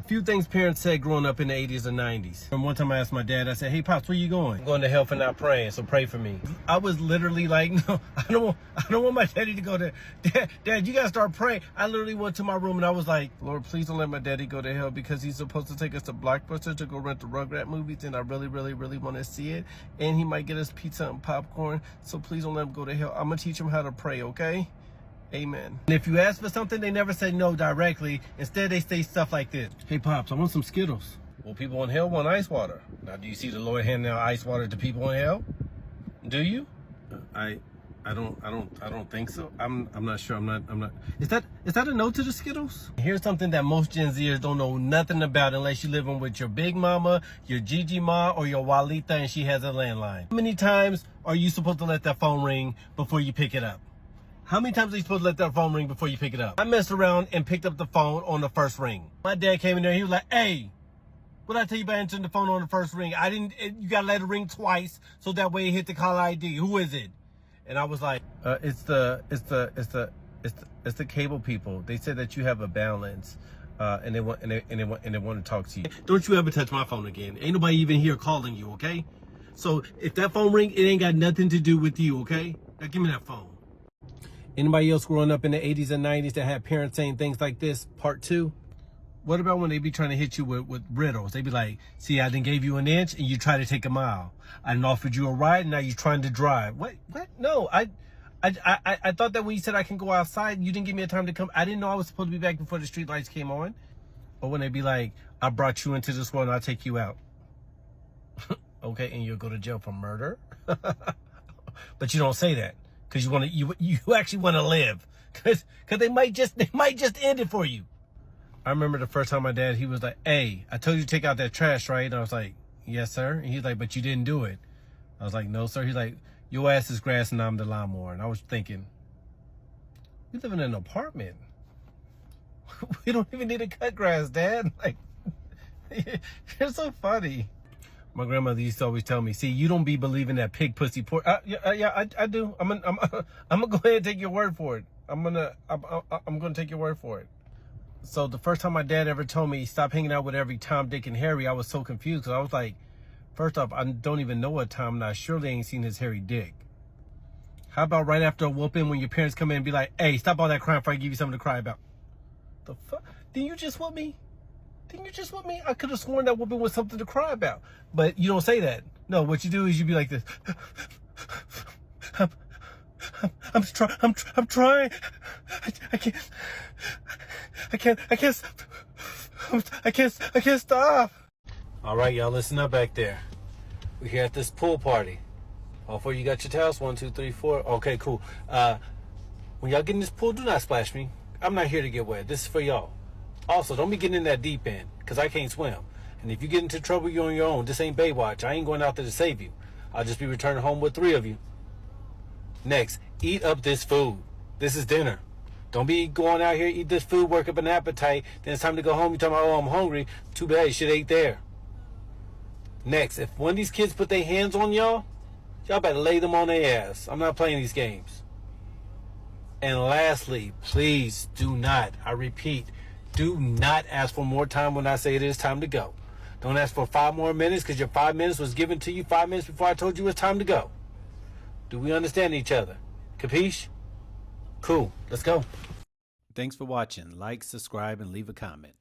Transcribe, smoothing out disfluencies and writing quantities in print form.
few things parents said growing up in the 80s and 90s. And one time I asked my dad, I said, hey, Pops, where you going? I'm going to hell for not praying, so pray for me. I was literally like, no, I don't want my daddy to go there. Dad, you got to start praying. I literally went to my room and I was like, Lord, please don't let my daddy go to hell because he's supposed to take us to Blockbuster to go rent the Rugrat movies and I really, really, really want to see it. And he might get us pizza and popcorn, so please don't let him go to hell. I'm going to teach him how to pray, okay? Amen. And if you ask for something, they never say no directly. Instead, they say stuff like this. Hey, Pops, I want some Skittles. Well, people in hell want ice water. Now, do you see the Lord handing out ice water to people in hell? Do you? I don't think so. I'm not sure. I'm not. Is that a no to the Skittles? Here's something that most Gen Zers don't know nothing about unless you living with your big mama, your Gigi ma, or your Walita and she has a landline. How many times are you supposed to let that phone ring before you pick it up? How many times are you supposed to let that phone ring before you pick it up? I messed around and picked up the phone on the first ring. My dad came in there, he was like, hey, what did I tell you about answering the phone on the first ring? You gotta let it ring twice so that way it hit the caller ID. Who is it? And I was like, it's the cable people. They said that you have a balance, and they want to talk to you. Don't you ever touch my phone again. Ain't nobody even here calling you, okay? So if that phone ring, it ain't got nothing to do with you, okay? Now give me that phone. Anybody else growing up in the 80s and 90s that had parents saying things like this? Part 2. What about when they be trying to hit you with riddles? They be like, see, I done gave you an inch and you try to take a mile. I done offered you a ride and now you're trying to drive. What? No, I thought that when you said I can go outside, you didn't give me a time to come. I didn't know I was supposed to be back before the street lights came on. Or when they be like, I brought you into this world and I'll take you out. Okay, and you'll go to jail for murder? But you don't say that. Because you actually want to live. Because they might just end it for you. I remember the first time my dad, he was like, hey, I told you to take out that trash, right? And I was like, yes, sir. And he's like, but you didn't do it. I was like, no, sir. He's like, your ass is grass and I'm the lawnmower. And I was thinking, we live in an apartment. We don't even need to cut grass, Dad. Like, you're so funny. My grandmother used to always tell me, see, you don't be believing that pig pussy pork. Yeah, I do. I'm gonna go ahead and take your word for it. I'm gonna take your word for it. So the first time my dad ever told me stop hanging out with every Tom, Dick, and Harry, I was so confused because I was like, first off, I don't even know a Tom, and I surely ain't seen his hairy dick. How about right after a whooping when your parents come in and be like, hey, stop all that crying before I give you something to cry about? The fuck? Didn't you just whoop me? Didn't you just whoop me? I could have sworn that whooping was something to cry about. But you don't say that. No, what you do is you be like this. I'm trying. I can't stop. All right, y'all, listen up back there. We're here at this pool party. All four, you got your towels? 1, 2, 3, 4. Okay, cool. When y'all get in this pool, do not splash me. I'm not here to get wet. This is for y'all. Also, don't be getting in that deep end, because I can't swim. And if you get into trouble, you're on your own. This ain't Baywatch. I ain't going out there to save you. I'll just be returning home with 3 of you. Next, eat up this food. This is dinner. Don't be going out here, eat this food, work up an appetite. Then it's time to go home. You're talking about, oh, I'm hungry. Too bad, you should have ate there. Next, if one of these kids put their hands on y'all better lay them on their ass. I'm not playing these games. And lastly, please do not, I repeat, do not ask for more time when I say it is time to go. Don't ask for 5 more minutes because your 5 minutes was given to you 5 minutes before I told you it's time to go. Do we understand each other? Capiche? Cool. Let's go. Thanks for watching. Like, subscribe, and leave a comment.